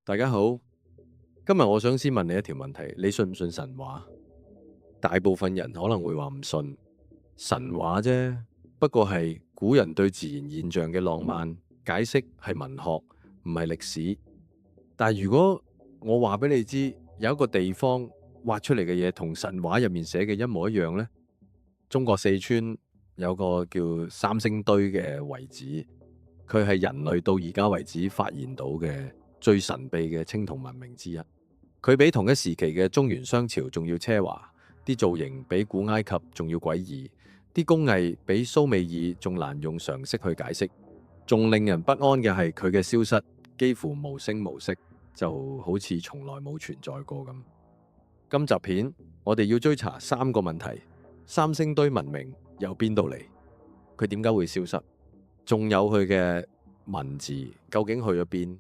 大家好，今日我想先問你一條問題，你信唔信神話？大部分人可能會話唔信，神話啫，不過係古人對自然現象嘅浪漫解釋，係文學，唔係歷史。但係如果我話俾你知，有一個地方畫出嚟嘅嘢同神話入面寫嘅一模一樣呢？中國四川有個叫三星堆嘅遺址，佢係人類到而家為止發現到嘅最神秘嘅青銅文明之一。佢比同一時期嘅中原商朝仲要奢華，啲造型比古埃及仲要詭異，啲工藝比蘇美爾仲難用常識去解釋。仲令人不安嘅係佢嘅消失，幾乎無聲無息，就好似從來冇存在過咁。今集片我哋要追查三個問題：三星堆文明由邊度嚟？佢點解會消失？仲有佢嘅文字究竟去咗邊？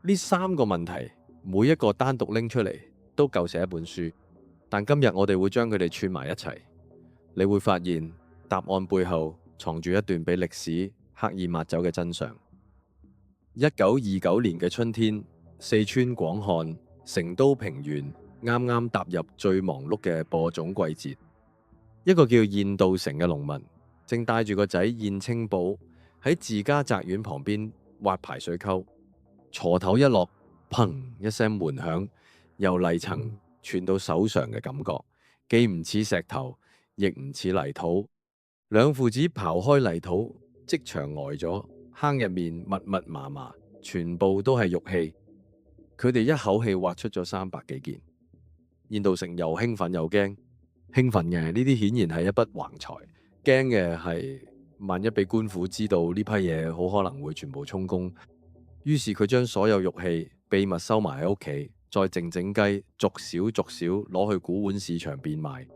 呢三個問題每一個單獨拎出嚟都夠寫一本書，但今日我哋會將佢哋串埋一齊，你會發現答案背後藏住一段被歷史刻意抹走嘅真相。1929年嘅春天，四川廣漢成都平原啱啱踏入最忙碌嘅播種季節，一個叫燕道成嘅農民正帶住個仔燕清寶喺自家宅院旁邊挖排水溝，鋤頭一落，砰一聲門響，由泥層傳到手上嘅感覺，既唔似石頭，亦唔似泥土。兩父子刨開泥土，即場呆咗，坑入面密密麻麻，全部都係玉器。佢哋一口氣挖出咗300幾件。燕道成又興奮又驚。興奮嘅呢啲顯然係一筆橫財，驚嘅係萬一俾官府知道呢批嘢，好可能會全部充公。於是佢將所有玉器秘密收埋喺屋企，再靜靜雞逐少逐少攞去古玩市場變賣。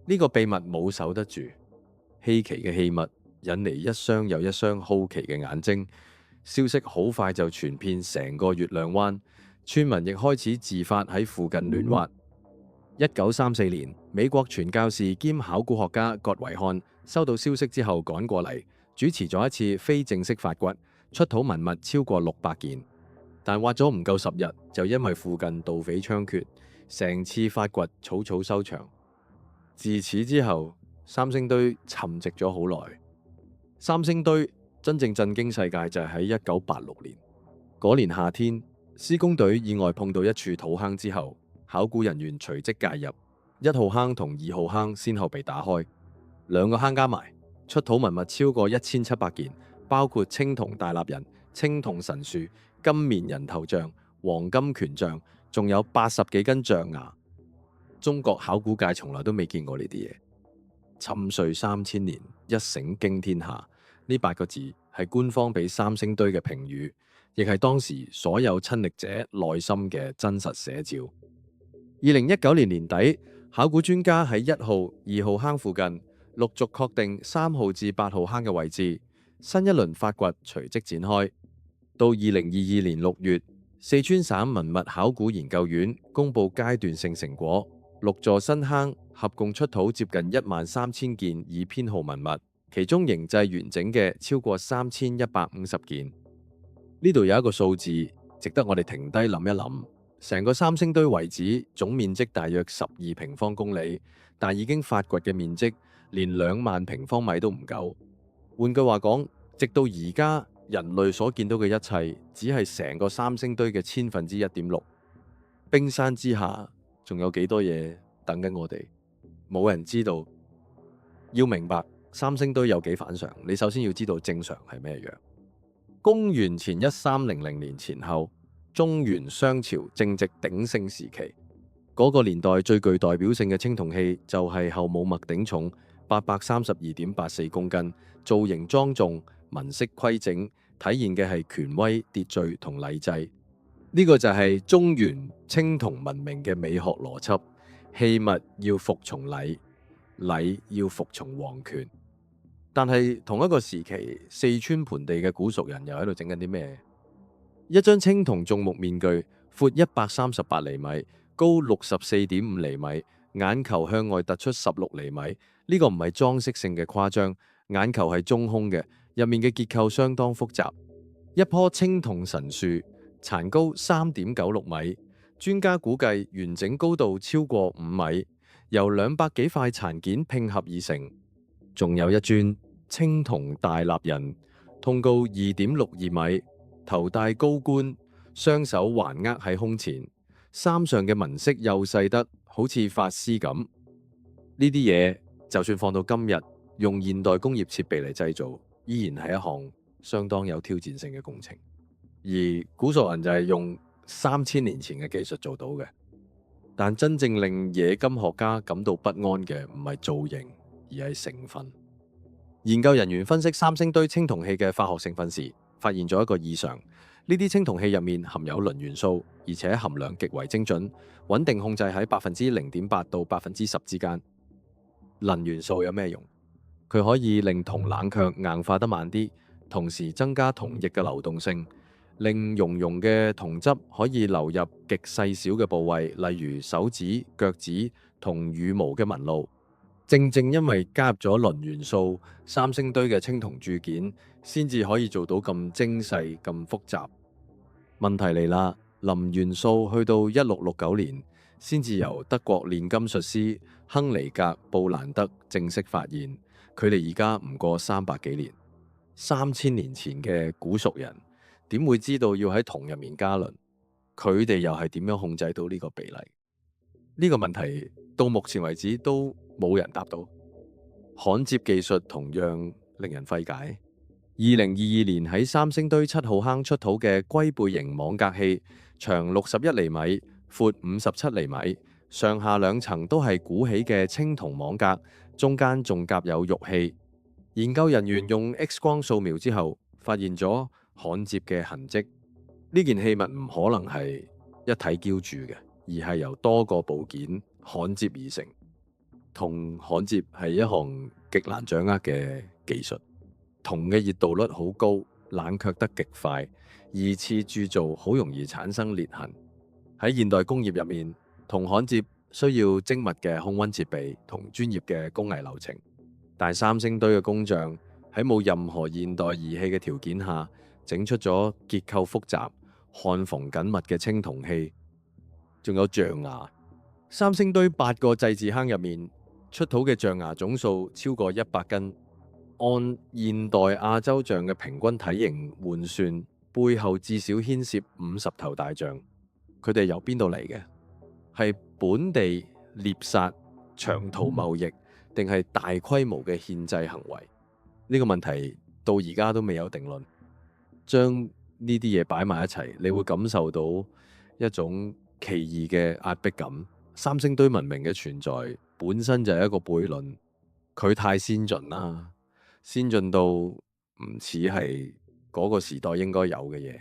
呢個秘密冇守得住，稀奇嘅器物引嚟一雙又一雙好奇嘅眼睛。消息好快就傳遍成個月亮灣，村民亦開始自發喺附近亂挖。1934年，美國傳教士兼考古學家葛維漢收到消息之後趕過嚟，主持咗一次非正式發掘，出土文物超過600件。但挖咗唔夠10日，就因為附近盜匪猖獗，成次發掘草草收場。自此之後，三星堆沉寂咗好耐。三星堆真正震驚世界就係喺1986年嗰年夏天，施工隊意外碰到一處土坑之後，考古人員隨即介入，1號坑同2號坑先後被打開，兩個坑加埋出土文物超過1700件，包括青銅大立人、青銅神樹、金面人頭像、黃金權杖，仲有80幾根象牙。中國考古界從來都未見過呢啲嘢。沉睡3000年，一醒驚天下，呢8個字係官方俾三星堆嘅評語，亦係當時所有親歷者內心嘅真實寫照。2019年年底，考古專家喺1號、2號坑附近陸續確定3號至8號坑嘅位置，新一輪發掘隨即展開。到2022年6月，四川省文物考古研究院公布階段性成果，6座新坑合共出土接近13000件已編號文物，其中形制完整嘅超過3150件。呢度有一個數字值得我哋停低諗一諗。成個三星堆遺址總面積大約12平方公里，但已經發掘嘅面積連2萬平方米都唔夠。換句話講，直到而家人類所見到嘅一切，只係成個三星堆嘅1/1000.6。冰山之下仲有幾多嘢等緊我哋？冇人知道。要明白三星堆有幾反常，你首先要知道正常係咩樣。公元前1300年前後，中原商朝正值鼎盛時期，嗰個年代最具代表性嘅青銅器就係後母脈鼎重832.84公斤，造型莊重，紋飾規整，體現嘅係權威、秩序同禮制。呢個就係中原青銅文明嘅美學邏輯：器物要服從禮，禮要服從皇權。但係同一個時期，四川盆地嘅古蜀人又喺度整緊啲咩？一張青銅種木面具，闊138厘米，高64.5厘米，眼球向外突出16厘米。呢個唔係裝飾性嘅誇張，眼球係中空嘅，入面嘅結構相當複雜。一棵青銅神樹殘高3.96米，專家估計完整高度超過5米，由200幾塊殘件拼合而成。仲有一尊青銅大立人，通高2.62米，頭戴高冠，雙手環握喺胸前，衫上嘅紋飾幼細得好似發絲咁。呢啲嘢就算放到今日，用現代工業設備嚟製造，依然係一項相當有挑戰性嘅工程。而古索人就係用3000年前嘅技術做到嘅。但真正令冶金學家感到不安嘅唔係造型，而係成分。研究人員分析三星堆青銅器嘅化學成分時，發現咗一個異常。呢啲青銅器入面含有磷元素，而且含量極為精準，穩定控制喺0.8%到10%之間。磷元素有咩用？佢可以令銅冷卻硬化得慢啲，同時增加銅液嘅流動性，令熔融嘅銅汁可以流入極細小嘅部位，例如手指、腳趾同羽毛嘅紋路。正正因為加入咗磷元素，三星堆嘅青銅鑄件先至可以做到咁精細、咁複雜。問題嚟啦，磷元素去到1669年先至由德國煉金術師亨尼格布蘭德正式發現，距離而家唔過300幾年。3000年前嘅古蜀人點會知道要喺銅入面加磷？佢哋又係點樣控制到呢個比例？呢個問題到目前為止都冇人答到。焊接技術同樣令人費解。2022年喺三星堆7號坑出土嘅龜背形網格器，長61厘米，闊57厘米，上下兩層都係鼓起嘅青銅網格，中間仲夾有玉器。研究人員用 X 光掃描之後，發現咗焊接嘅痕跡。呢件器物唔可能係一體澆鑄嘅，而係由多個部件焊接而成。銅焊接係一項極難掌握嘅技術。銅嘅熱度率好高，冷卻得極快，二次鑄造好容易產生裂痕。喺現代工業入面，銅焊接需要精密嘅控溫設備同專業嘅工藝流程。但三星堆嘅工匠喺冇任何現代儀器嘅條件下，整出咗結構複雜、焊縫緊密嘅青銅器，仲有象牙。三星堆8個祭祀坑入面出土嘅象牙總數超過100斤。按現代亞洲象嘅平均體型換算，背後至少牽涉50頭大象。佢哋由邊度嚟嘅？係本地獵殺、長途貿易，定係大規模嘅獻祭行為？呢個問題到而家都未有定論。將呢啲嘢擺埋一齊，你會感受到一種奇異嘅壓迫感。三星堆文明嘅存在本身就係一個悖論，佢太先進啦。先進到唔似係嗰個時代應該有嘅嘢。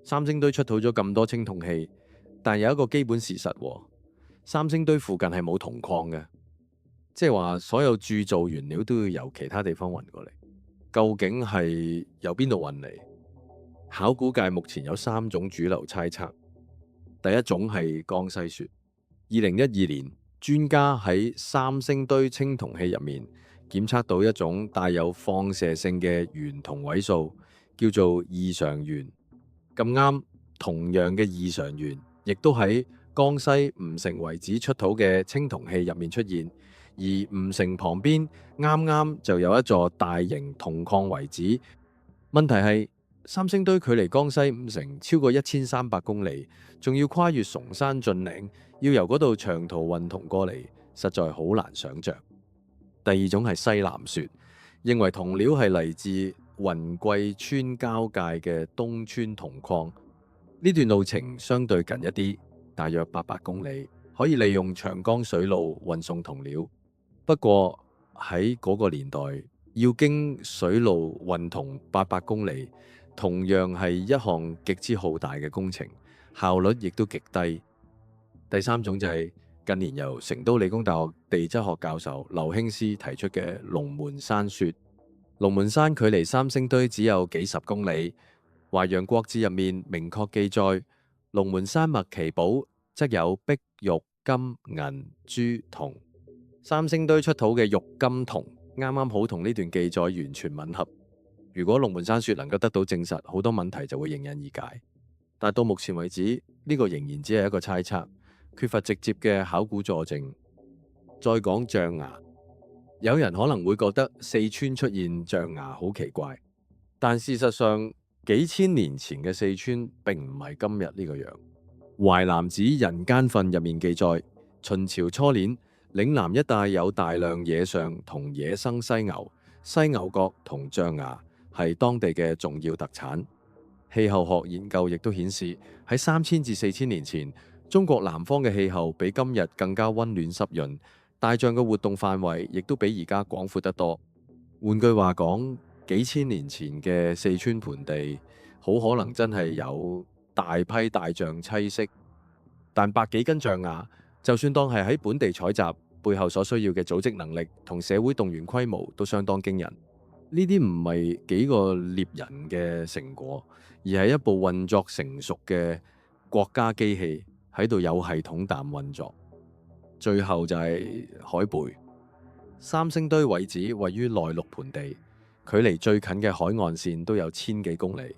三星堆出土咗咁多青銅器，但有一個基本事實，三星堆附近係冇銅礦嘅，即係話所有鑄造原料都要由其他地方運過嚟。究竟係由邊度運嚟？考古界目前有3種主流猜測。第一種係江西說。2012年，專家喺三星堆青銅器入面檢測到一種帶有放射性嘅原同位素，叫做異常源。咁啱，同樣嘅異常源，亦都喺江西吳城遺址出土嘅青銅器入面出現。而吳城旁邊啱啱就有一座大型銅礦遺址。問題係三星堆距離江西吳城超過1300公里，仲要跨越崇山峻嶺，要由嗰度長途運銅過嚟，實在好難想像。第二種係西南說，認為銅料係嚟自雲貴川交界嘅東川銅礦。呢段路程相對近一啲，大約800公里，可以利用長江水路運送銅料。不過喺嗰個年代，要經水路運銅800公里，同樣係一項極之浩大嘅工程，效率亦都極低。第三種就係近年由成都理工大學地質學教授劉興思提出嘅龍門山說。龍門山距離三星堆只有幾十公里。淮陽國志入面明確記載，龍門山麥奇寶則有碧玉金銀珠銅。三星堆出土嘅玉金銅啱啱好同呢段記載完全吻合。如果龍門山說能夠得到證實，好多問題就會迎刃而解。但到目前為止，呢個仍然只係一個猜測，缺乏直接嘅考古佐證。再講象牙，有人可能會覺得四川出現象牙好奇怪，但事實上幾千年前嘅四川並唔係今日呢個樣。淮南子《人間訓》入面記載，秦朝初年，嶺南一帶有大量野象同野生犀牛，犀牛角同象牙係當地嘅重要特產。氣候學研究亦都顯示，喺3000至4000年前，中國南方嘅氣候比今日更加溫暖濕潤，大象嘅活動範圍亦都比而家廣闊得多。換句話講，幾千年前嘅四川盆地，好可能真係有大批大象棲息。但百幾斤象牙，就算當係喺本地採集，背後所需要嘅組織能力同社會動員規模都相當驚人。呢啲唔係幾個獵人嘅成果，而係一部運作成熟嘅國家機器喺度有系統地運作。最後就係海貝。三星堆遺址位於內陸盆地，距離最近嘅海岸線都有1000幾公里。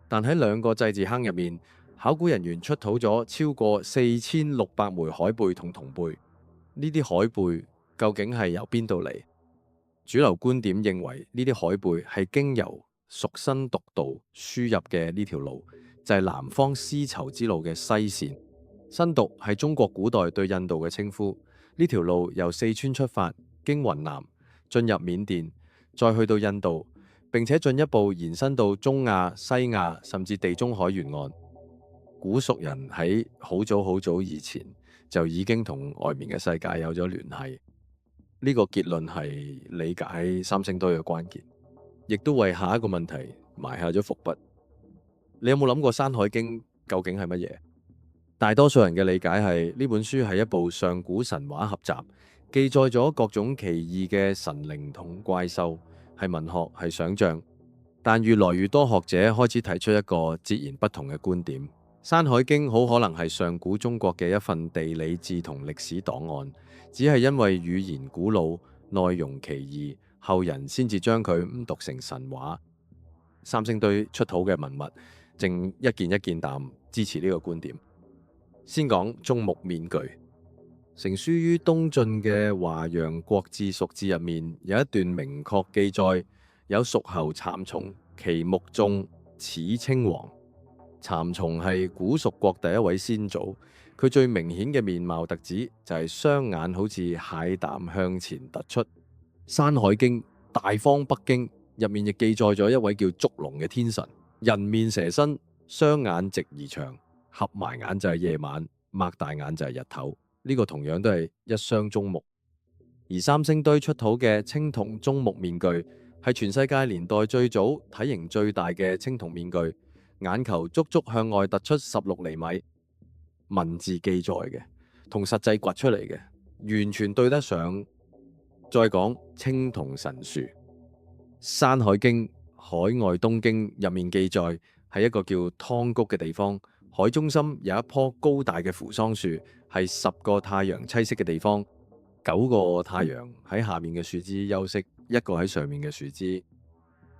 但喺2個祭祀坑入面，考古人員出土咗超過4600枚海貝同銅貝。呢啲海貝究竟係由邊度嚟？主流觀點認為呢啲海貝係經由蜀新毒道輸入嘅呢條路，就係南方絲綢之路嘅西線。新毒係中國古代對印度嘅稱呼。呢條路由四川出發，經雲南進入緬甸，再去到印度，並且進一步延伸到中亞、西亞甚至地中海沿岸。古蜀人喺好早以前就已經同外面嘅世界有咗聯繫。呢個結論係理解三星堆嘅關鍵，亦都為下一個問題埋下咗伏筆。你有冇諗過《山海經》究竟係乜嘢？大多數人嘅理解係呢本書係一部上古神話合集，記載咗各種奇異嘅神靈同怪獸，係文學，係想象。但越來越多學者開始提出一個截然不同嘅觀點，《山海經》好可能係上古中國嘅一份地理志同歷史檔案，只係因為語言古老、內容奇異，後人先至將佢讀成神話。三星堆出土嘅文物，正一件一件咁支持呢個觀點。先講中木面具，成書於東晉嘅《華陽國志蜀志》入面有一段明確記載，有蜀侯蠶叢，其目中齒青黃。蠶叢係古蜀國第一位先祖，佢最明顯嘅面貌特質就係雙眼好似蟹膽向前突出。《山海經·大方北經》入面亦記載咗一位叫祝龍嘅天神，人面蛇身，雙眼直而長，合埋眼就係夜晚，擘大眼就係日頭。呢個同樣都係一雙中目。而三星堆出土嘅青銅中目面具係全世界年代最早、體型最大嘅青銅面具，眼球足足向外突出16厘米。文字記載嘅同實際掘出嚟嘅完全對得上。再講青銅神樹，《山海經·海外東經》入面記載，係一個叫湯谷嘅地方，海中心有一棵高大嘅扶桑樹，係10個太陽棲息嘅地方，9個太陽喺下面嘅樹枝休息，一個喺上面嘅樹枝。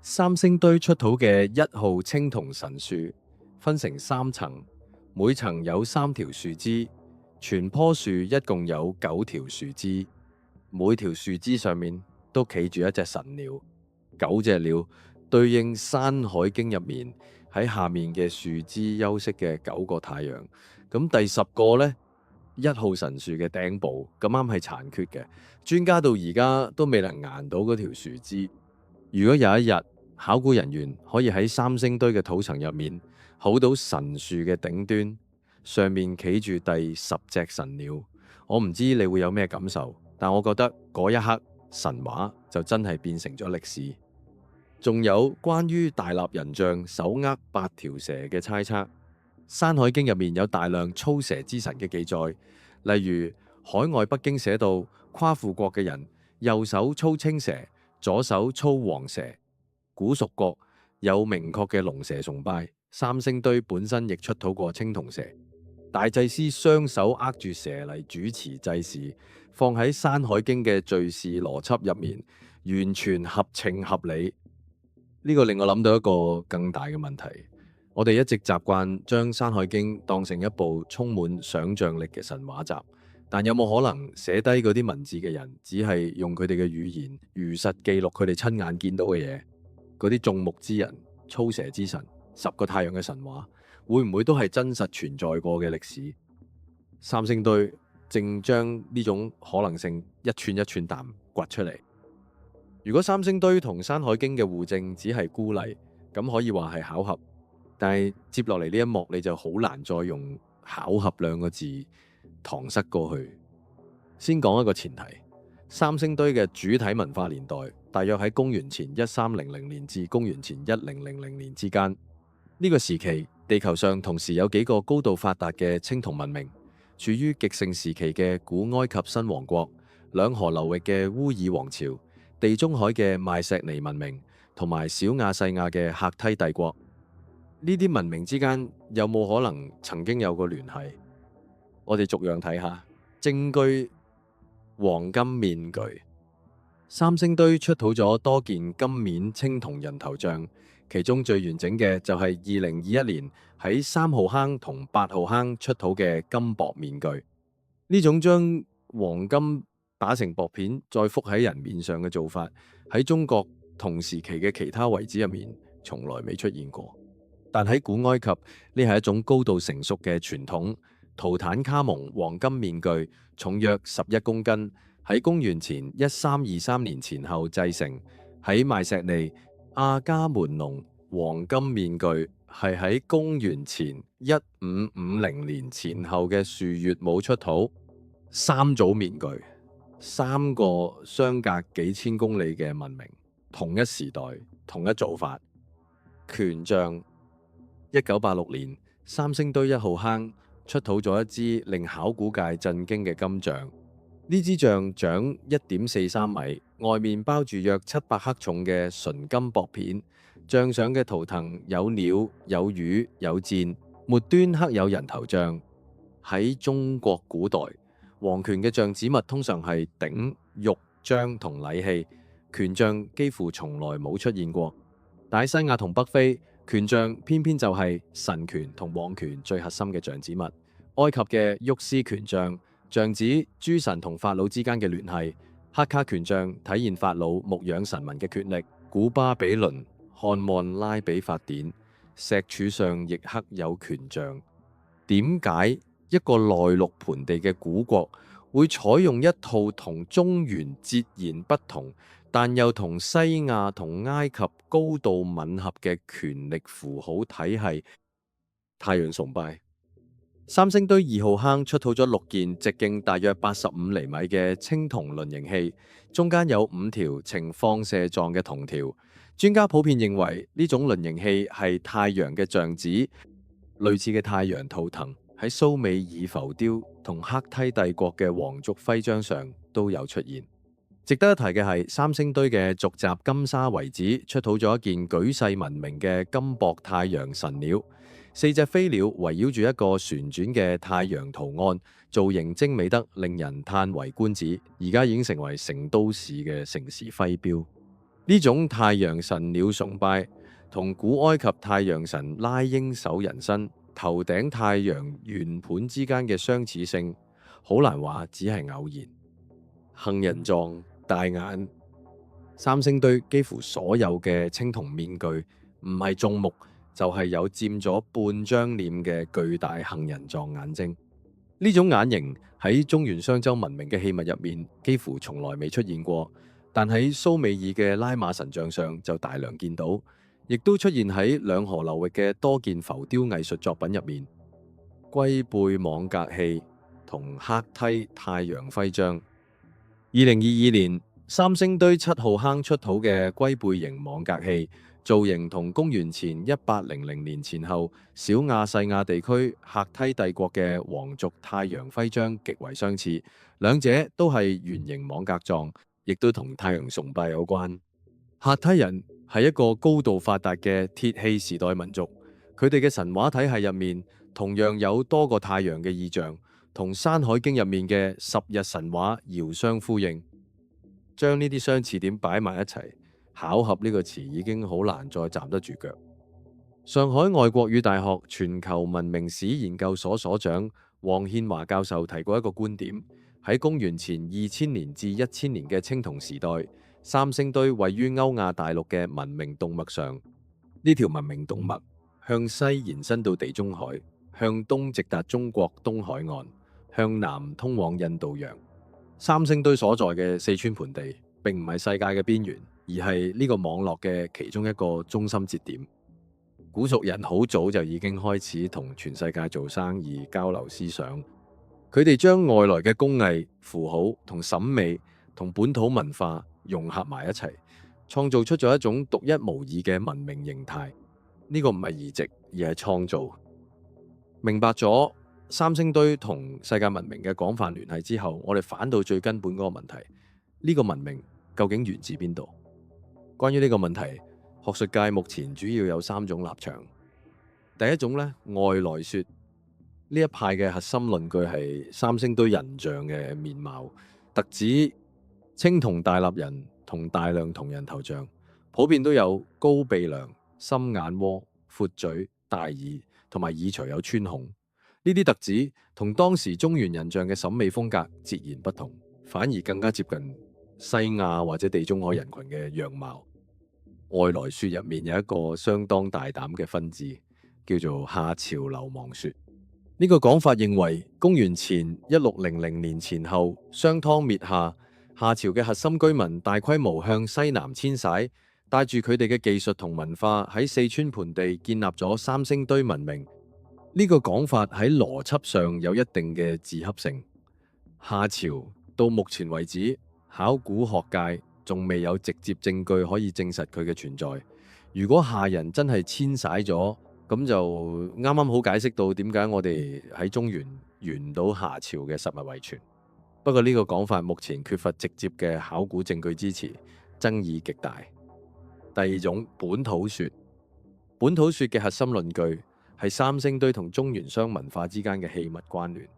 三星堆出土嘅1號青銅神樹分成3層，每層有3條樹枝，全棵樹一共有9條樹枝，每條樹枝上面都企住一隻神鳥，9隻鳥對應《山海經》入面喺下面嘅樹枝休息嘅9個太陽。咁第10個呢，1號神樹嘅頂部咁啱係殘缺嘅，專家到而家都未能研到嗰條樹枝。如果有一日考古人員可以喺三星堆嘅土層入面好到神樹嘅頂端，上面企住第10隻神鳥，我唔知你會有咩感受，但我覺得嗰一刻神話就真係變成咗歷史。仲有關於大立人像手握8條蛇嘅猜測，《山海經》入面有大量操蛇之神嘅記載，例如海外北經寫到夸父國嘅人右手操青蛇，左手操黃蛇。古蜀國有明確嘅龍蛇崇拜，三星堆本身亦出土過青銅蛇。大祭司雙手握住蛇嚟主持祭祀，放喺《山海經》嘅敘事邏輯入面，完全合情合理。呢個令我諗到一個更大嘅問題，我哋一直習慣將《山海經》當成一部充滿想像力嘅神話集，但有冇可能寫低嗰啲文字嘅人，只係用佢哋嘅語言如實記錄佢哋親眼見到嘅嘢？嗰啲眾目之人、操蛇之神、十個太陽嘅神話，會唔會都係真實存在過嘅歷史？三星堆正將呢種可能性一寸一寸啖掘出嚟。如果三星堆同《山海經》嘅互證只係孤例，咁可以話係巧合。但係接落嚟呢一幕，你就好難再用巧合兩個字搪塞過去。先講一個前提，三星堆嘅主體文化年代大約喺公元前1300年至公元前1000年之間。呢個時期，地球上同時有幾個高度發達嘅青銅文明，處於極盛時期嘅古埃及新王國、兩河流域嘅烏爾王朝、地中海嘅邁錫尼文明同埋小亞細亞嘅赫梯帝國。呢啲文明之間有冇可能曾經有個聯繫？我哋逐樣睇下。證據：黃金面具。三星堆出土咗多件金面青銅人頭像，其中最完整嘅就係2021年喺3號坑同8號坑出土嘅金箔面具。呢種將黃金打成薄片再覆喺人面上嘅做法，喺中國同時期嘅其他遺址入面從來未出現過。但喺古埃及，呢係一種高度成熟嘅傳統。圖坦卡蒙黃金面具重約11公斤，喺公元前1323年前後製成。喺邁錫尼，阿伽門農黃金面具係喺公元前1550年前後嘅樹穴墓出土。三組面具，三個相隔幾千公里嘅文明，同一時代，同一做法。權杖。1986年，三星堆1號坑出土咗一支令考古界震驚嘅金像。呢支像長1.43米，外面包住約700克重嘅純金薄片。像上嘅圖騰有鳥、有魚、有箭，末端刻有人頭像。喺中國古代，皇權嘅像子物通常係鼎、玉、璋同禮器，權杖幾乎從來冇出現過。但喺西亞同北非，權杖偏偏就係神權同王權最核心嘅像子物。埃及嘅沃斯權杖，像指諸神同法老之間嘅聯繫。黑卡權杖體現法老牧養臣民嘅權力。古巴比倫漢望拉比法典石柱上亦刻有權杖。點解一個內陸盆地嘅古國會採用一套同中原截然不同，但又同西亞同埃及高度吻合嘅權力符號體系？太陽崇拜。三星堆2號坑出土咗6件直徑大約85厘米嘅青銅輪形器，中間有5條呈放射狀嘅銅條。專家普遍認為呢種輪形器係太陽嘅像子，類似嘅太陽圖騰喺蘇美爾浮雕同赫梯帝國嘅皇族徽章上都有出現。值得一提嘅係，三星堆嘅續集金沙遺址出土咗一件舉世聞名嘅金箔太陽神鳥。4隻飛鳥圍繞住一個旋轉嘅太陽圖案，造型精美得令人嘆為觀止。而家已經成為成都市嘅城市徽標。呢種太陽神鳥崇拜同古埃及太陽神拉鷹手人身、頭頂太陽圓盤之間嘅相似性，好難話只係偶然。杏仁狀大眼。三星堆幾乎所有嘅青銅面具唔係眾目，就係有佔咗半張臉嘅巨大杏仁狀眼睛。呢種眼型喺中原商周文明嘅器物入面幾乎從來未出現過，但喺蘇美爾嘅拉瑪神像上就大量見到，亦都出現喺兩河流域嘅多件浮雕藝術作品入面。龜背網格器同赫梯太陽徽章。2022年，三星堆7號坑出土嘅龜背形網格器，造型同公元前1800年前後小亞細亞地區赫梯帝國嘅皇族太陽徽章極為相似，兩者都係圓形網格狀，亦都同太陽崇拜有關。赫梯人係一個高度發達嘅鐵器時代民族，佢哋嘅神話體系入面同樣有多個太陽嘅意象，同《山海經》入面嘅十日神話遙相呼應。將呢啲相似點擺埋一齊，巧合呢個詞已經好難再站得住腳。上海外國語大學全球文明史研究所所長黃憲華教授提過一個觀點：喺公元前2000年至1000年嘅青銅時代，三星堆位於歐亞大陸嘅文明動脈上。呢條文明動脈向西延伸到地中海，向東直達中國東海岸，向南通往印度洋。三星堆所在嘅四川盆地並唔係世界嘅邊緣，而係呢個網絡嘅其中一個中心節點。古蜀人好早就已經開始同全世界做生意、交流思想，佢哋將外來嘅工藝、符號同審美同本土文化融合埋一齊，創造出咗一種獨一無二嘅文明形態。呢個唔係移植，而係創造。明白咗三星堆同世界文明嘅廣泛聯繫之後，我哋反到最根本嗰個問題：呢個文明究竟源自邊度？關於呢個問題，學術界目前主要有3種立場。第一種呢，外來說，呢一派嘅核心論據係三星堆人像嘅面貌，特指青銅大立人同大量銅人頭像，普遍都有高鼻梁、深眼窩、闊嘴、大耳同埋耳垂有穿孔。呢啲特指同當時中原人像嘅審美風格截然不同，反而更加接近西亞或者地中海人群嘅樣貌。外來說入面有一個相當大膽嘅分支，叫做夏朝流亡說。呢個講法認為，公元前1600年前後，商湯滅夏，夏朝嘅核心居民大規模向西南遷徙，帶住佢哋嘅技術同文化喺四川盆地建立咗三星堆文明。呢個講法喺邏輯上有一定嘅自洽性。夏朝到目前為止，考古學界仲未有直接證據可以證實佢嘅存在。如果夏人真係遷徙咗，咁就啱啱好解釋到點解我哋喺中原沿唔到夏朝嘅實物遺存。不過呢個講法目前缺乏直接嘅考古證據支持，爭議極大。第二種本土說，本土說嘅核心論據係三星堆同中原商文化之間嘅器物關聯。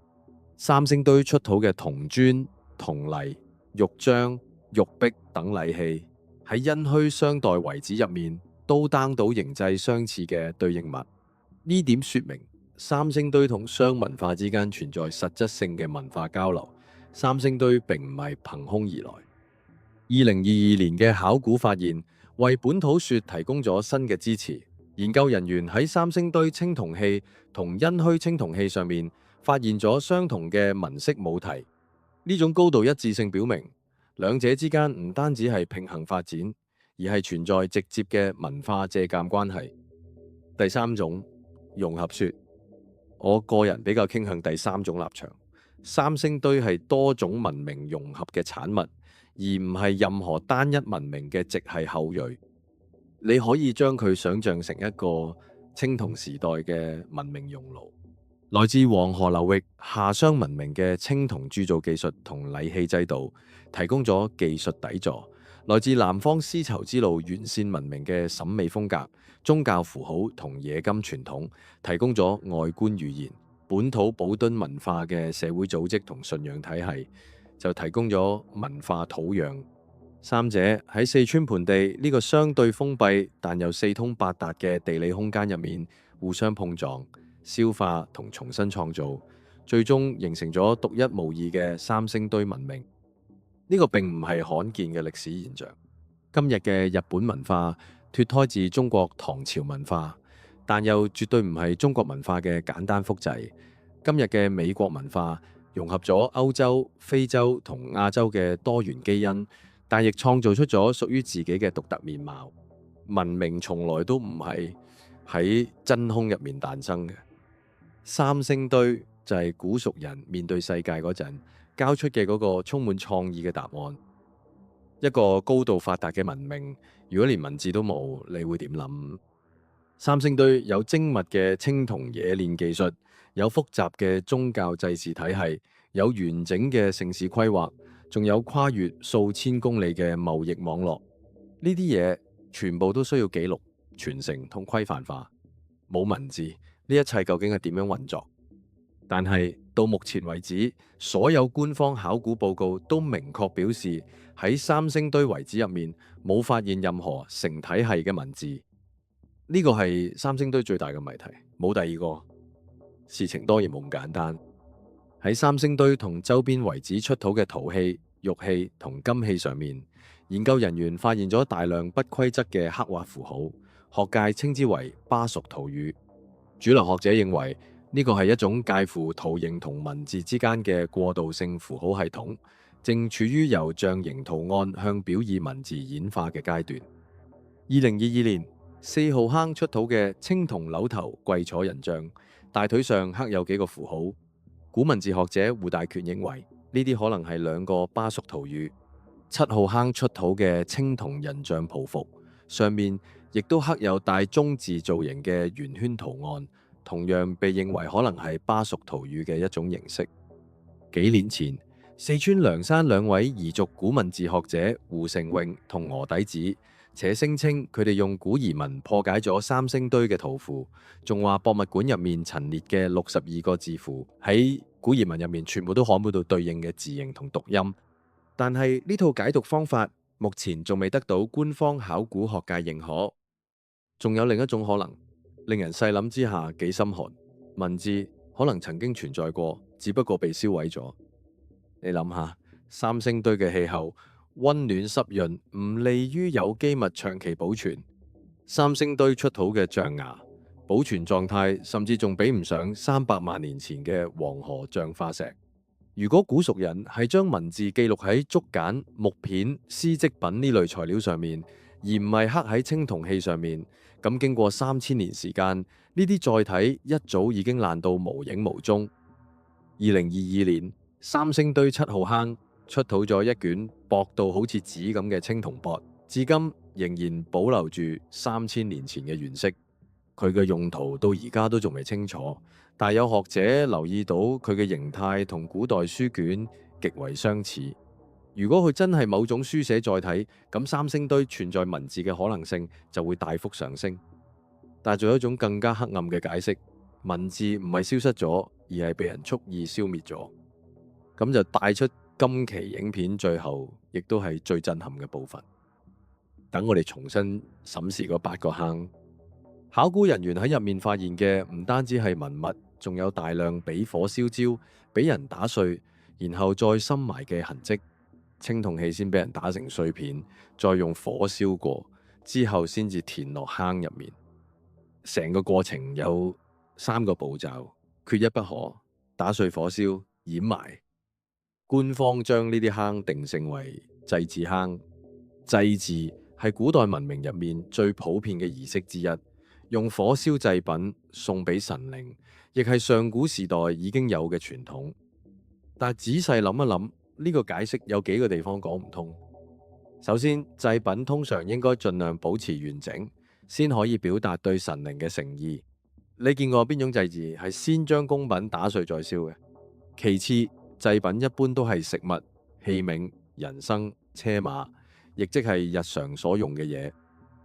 三星堆出土嘅銅磚、銅泥、玉漿、玉璧等禮器喺殷墟商代遺址入面都擔到形制相似嘅對應物。呢點說明三星堆同商文化之間存在實質性嘅文化交流。三星堆並唔係憑空而來。2022年嘅考古發現為本土說提供咗新嘅支持。研究人員喺三星堆青銅器同殷墟青銅器上面發現咗相同嘅紋飾母題。呢種高度一致性表明兩者之間唔單止係平衡發展，而係存在直接嘅文化借鑒關係。第三種融合說，我個人比較傾向第三種立場。三星堆係多種文明融合嘅產物，而唔係任何單一文明嘅直系後裔。你可以將佢想象成一個青銅時代嘅文明熔爐，來自黃河流域夏商文明嘅青銅鑄造技術同禮器制度提供咗技術底座，來自南方絲綢之路沿線文明嘅審美風格、宗教符號同冶金傳統提供咗外觀語言，本土寶墩文化嘅社會組織同信仰體系就提供咗文化土壤。三者喺四川盆地呢個相對封閉但又四通八達嘅地理空間入面互相碰撞、消化同重新創造，最終形成咗獨一無二嘅三星堆文明。呢個並唔係罕見嘅歷史現象。今日嘅日本文化脫胎自中國唐朝文化，但又絕對唔係中國文化嘅簡單複製。今日嘅美國文化融合咗歐洲、非洲同亞洲嘅多元基因，但亦創造出咗屬於自己嘅獨特面貌。文明從來都唔係喺真空入面誕生嘅。三星堆就係古蜀人面對世界嗰陣交出嘅嗰個充滿創意嘅答案。一個高度發達嘅文明，如果連文字都冇，你會點諗？三星堆有精密嘅青銅冶煉技術，有複雜嘅宗教祭祀體系，有完整嘅城市規劃，仲有跨越數千公里嘅貿易網絡。呢啲嘢全部都需要記錄、傳承同規範化。冇文字，呢一切究竟係點樣運作？但係到目前為止，所有官方考古報告都明確表示，喺三星堆遺址入面冇發現任何成體系嘅文字。呢個係三星堆最大嘅謎題，冇第二個。事情當然冇咁簡單。喺三星堆同周邊遺址出土嘅陶器、玉器同金器上面，研究人員發現咗大量不規則嘅刻畫符號，學界稱之為巴蜀圖語。主流學者認為呢個係一種介乎圖形同文字之間嘅過渡性符號系統，正處於由象形圖案向表意文字演化嘅階段。2022年4號坑出土嘅青銅扭頭跪坐人像，大腿上刻有幾個符號。古文字學者胡大權認為呢啲可能係兩個巴蜀圖語。7號坑出土嘅青銅人像匍匐，上面亦都刻有帶中字造型嘅圓圈圖案，同樣被認為可能係巴蜀圖語嘅一種形式。幾年前，四川涼山兩位彝族古文字學者胡成榮同俄底子，且聲稱佢哋用古彝文破解咗三星堆嘅圖符，仲話博物館入面陳列嘅62個字符喺古彝文入面全部都可唔到對應嘅字形同讀音。但係呢套解讀方法目前仲未得到官方考古學界認可。仲有另一種可能，令人細諗之下幾心寒，文字可能曾經存在過，只不過被燒毀咗。你諗下，三星堆嘅氣候溫暖濕潤，唔利於有機物長期保存。三星堆出土嘅象牙保存狀態甚至仲比唔上300萬年前嘅黃河象化石。如果古蜀人係將文字記錄喺竹簡、木片、絲織品呢類材料上面，而唔係刻喺青銅器上面，咁經過3000年時間，呢啲載體一早已經爛到無影無蹤。2022年，三星堆7號坑出土咗一卷薄到好似紙咁嘅青銅箔，至今仍然保留住3000年前嘅原色。佢嘅用途到而家都仲未清楚。但有學者留意到佢嘅形態同古代書卷極為相似。如果佢真係某種書寫載體，咁三星堆存在文字嘅可能性就會大幅上升。但仲有一種更加黑暗嘅解釋，文字唔係消失咗，而係被人蓄意消滅咗。咁就帶出今期影片最後，亦都係最震撼嘅部分。等我哋重新審視嗰8個坑。考古人員喺入面發現嘅唔單止係文物，仲有大量俾火燒焦、俾人打碎，然後再深埋嘅痕跡。青銅器先俾人打成碎片，再用火燒過，之後先至填落坑入面。成個過程有3個步驟，缺一不可：打碎、火燒、掩埋。官方將呢啲坑定性為祭祀坑。祭祀係古代文明入面最普遍嘅儀式之一。用火燒祭品送俾神靈，亦係上古時代已經有嘅傳統。但仔細諗一諗，呢個解釋有幾個地方講唔通。首先，祭品通常應該盡量保持完整，先可以表達對神靈嘅誠意。你見過邊種祭祀係先將供品打碎再燒嘅？其次，祭品一般都係食物、器皿、人牲、車馬，亦即係日常所用嘅嘢。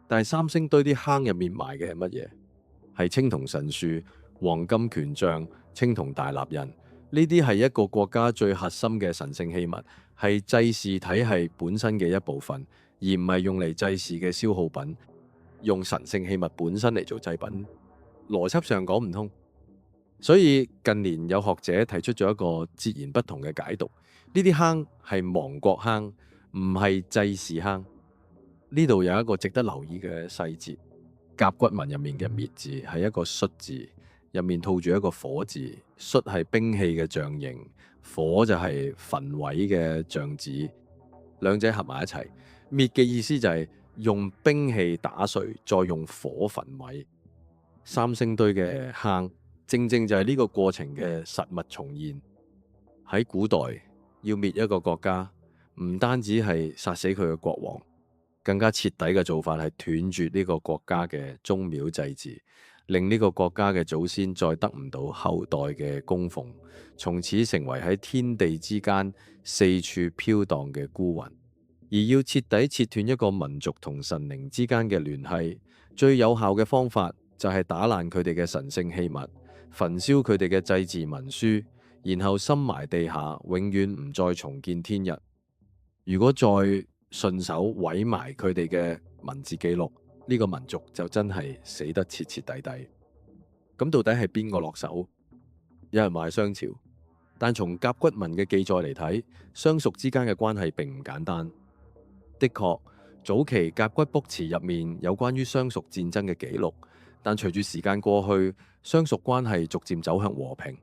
但係三星堆啲坑入面埋嘅係乜嘢？係青銅神樹、黃金權杖、青銅大立人。呢啲係一個國家最核心嘅神聖器物，係祭祀體系本身嘅一部分，而唔係用嚟祭祀嘅消耗品。用神聖器物本身嚟做祭品，邏輯上講唔通。所以近年有學者提出咗一個截然不同嘅解讀：呢啲坑係亡國坑，唔係祭祀坑。呢度有一個值得留意嘅細節，甲骨文入面嘅滅字係一個戌字，入面套住一個火字，戌係兵器嘅象形，火就係焚毀嘅象指，兩者合埋一齊，滅嘅意思就係用兵器打碎，再用火焚毀。三星堆嘅坑正正就係呢個過程嘅實物重現。喺古代要滅一個國家，唔單止係殺死佢嘅國王，更加徹底嘅做法係斷絕呢個國家嘅宗廟祭祀，令呢個國家嘅祖先再得唔到後代嘅供奉，從此成為喺天地之間四處飄蕩嘅孤魂。而要徹底切斷一個民族同神靈之間嘅聯繫，最有效嘅方法就係打爛佢哋嘅神聖器物，焚燒佢哋嘅祭祀文書，然後深埋地下，永遠唔再重見天日。如果再順手毀埋佢哋嘅文字記錄，呢個民族就真係死得徹徹底底。咁到底係邊個落手？有人話係商朝，但從甲骨文嘅記載嚟睇，相屬之間嘅關係並唔簡單。的確，早期甲骨卜辭入面有關於相屬戰爭嘅記錄，但隨住時間過去，相屬關係逐漸走向和平。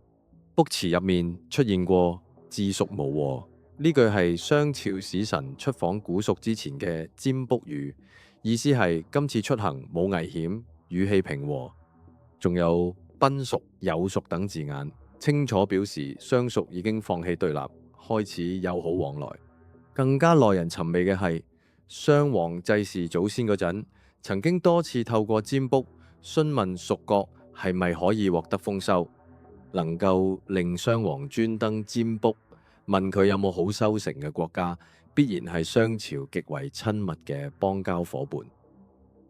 卜辭入面出現過治蜀無禍，呢句係商朝使臣出訪古蜀之前嘅占卜語，意思係今次出行冇危險，語氣平和。仲有賓蜀、友蜀等字眼，清楚表示相屬已經放棄對立，開始友好往來。更加耐人尋味嘅係，商王祭祀祖先嗰陣，曾經多次透過占卜詢問蜀國係咪可以獲得豐收，能夠令商王專登占卜問佢有冇好收成嘅國家，必然係商朝極為親密嘅邦交伙伴。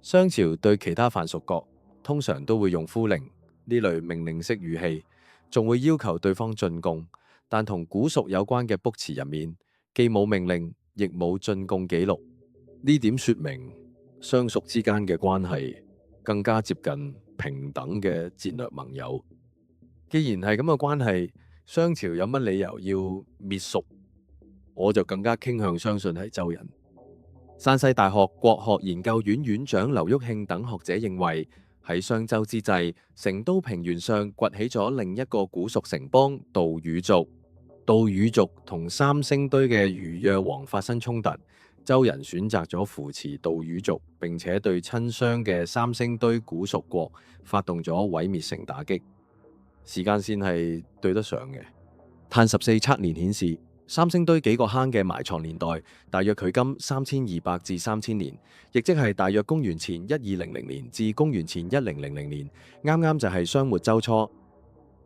商朝對其他藩屬國通常都會用呼令呢類命令式語氣，仲會要求對方進貢，但同古蜀有關嘅卜辭入面，既冇命令，亦冇進貢記錄。呢點說明相屬之間嘅關係更加接近平等嘅戰略盟友。既然係咁嘅關係，商朝有乜理由要滅蜀？我就更加傾向相信係周人。山西大學國學研究院院長劉旭慶等學者認為，喺商周之際，成都平原上崛起咗另一個古蜀城邦杜汝族。杜汝族同三星堆嘅俞若王發生衝突，周人選擇咗扶持杜汝族，並且對親商嘅三星堆古蜀國發動咗毀滅性打擊。時間線係對得上嘅。碳十四測年顯示，三星堆幾個坑嘅埋藏年代大約距今3200至3000年，亦即係大約公元前1200年至公元前1000年，啱啱就係商末周初。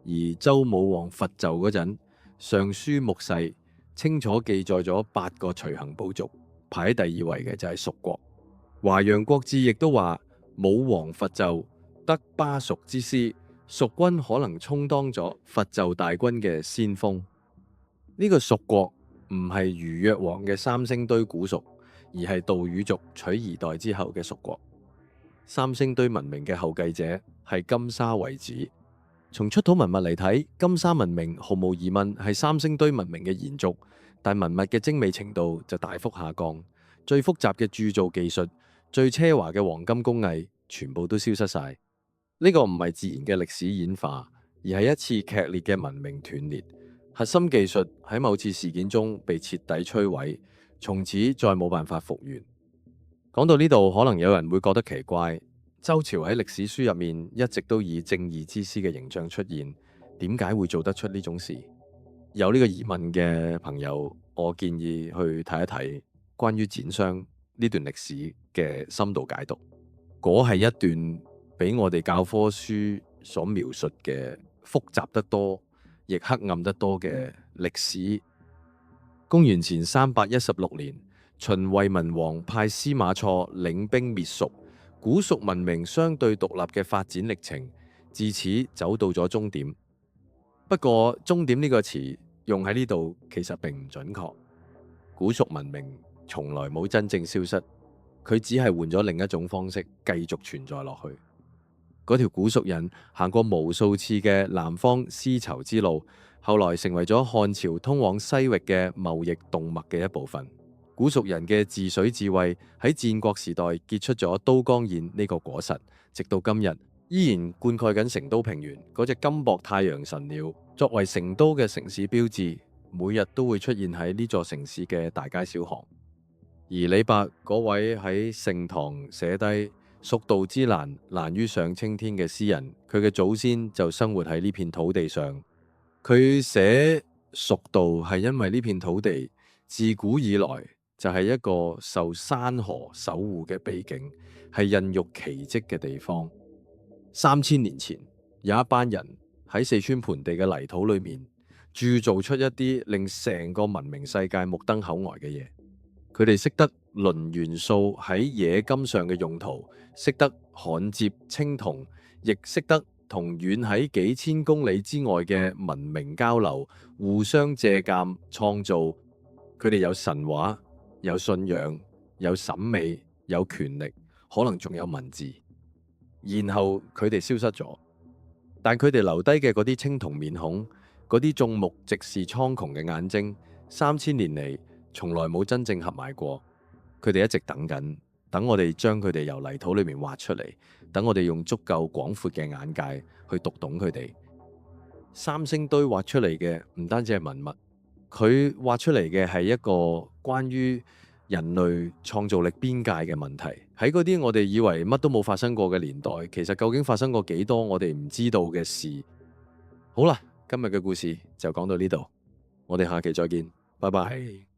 而周武王伐紂嗰陣，尚書目視清楚記載咗8個隨行部族，排喺第2位嘅就係蜀國。華陽國志亦都話，武王伐紂得巴蜀之師，蜀軍可能充當咗伐紂大軍嘅先鋒。呢個蜀國唔係俞若王嘅三星堆古蜀，而係杜汝族取而代之後嘅蜀國。三星堆文明嘅後繼者係金沙遺址。從出土文物嚟睇，金沙文明毫無疑問係三星堆文明嘅延續，但文物嘅精美程度就大幅下降。最複雜嘅鑄造技術、最奢華嘅黃金工藝，全部都消失晒。呢個唔係自然嘅歷史演化，而係一次劇烈嘅文明斷裂。核心技術喺某次事件中被徹底摧毀，從此再冇辦法復原。講到呢度，可能有人會覺得奇怪。周朝喺歷史書入面一直都以正義之師嘅形象出現，點解會做得出呢種事？有呢個疑問嘅朋友，我建議去睇一睇關於翦商呢段歷史嘅深度解讀。嗰係一段比我哋教科書所描述嘅複雜得多，亦黑暗得多嘅歷史。公元前316年，秦惠文王派司馬錯領兵滅蜀。古蜀文明相對獨立嘅發展歷程，自此走到咗終點。不過，終點呢個詞用喺呢度其實並唔準確。古蜀文明從來冇真正消失，佢只係換咗另一種方式繼續存在落去。嗰條古蜀人行過無數次嘅南方絲綢之路，後來成為咗漢朝通往西域嘅貿易動脈嘅一部分。古蜀人嘅治水智慧喺戰國時代結出咗都江堰呢個果實，直到今日依然灌溉緊成都平原嗰隻金箔太陽神鳥，作為成都嘅城市標誌，每日都會出現喺呢座城市嘅大街小巷。而李白嗰位喺盛唐寫低蜀道之難，難於上青天嘅詩人，佢嘅祖先就生活喺呢片土地上。佢寫蜀道係因為呢片土地自古以來就係一個受山河守護嘅秘境，係孕育奇蹟嘅地方。3000年前，有一班人喺四川盆地嘅泥土裏面鑄造出一啲令成個文明世界目瞪口呆嘅嘢。佢哋識得磷元素喺冶金上嘅用途，識得焊接青銅，亦識得同遠喺幾千公里之外嘅文明交流，互相借鑒創造。佢哋有神話，有信仰，有審美，有權力，可能仲有文字，然後佢哋消失咗，但佢哋留低嘅嗰啲青銅面孔，嗰啲眾目直視蒼穹嘅眼睛，3000年嚟從來冇真正合埋過。佢哋一直等緊，等我哋將佢哋由泥土裏面挖出嚟，等我哋用足夠廣闊嘅眼界去讀懂佢哋。三星堆挖出嚟嘅唔單止係文物，佢挖出嚟嘅係一個關於人類創造力邊界嘅問題。喺嗰啲我哋以為乜都冇發生過嘅年代，其實究竟發生過幾多我哋唔知道嘅事？好啦，今日嘅故事就講到呢度，我哋下期再見，拜拜。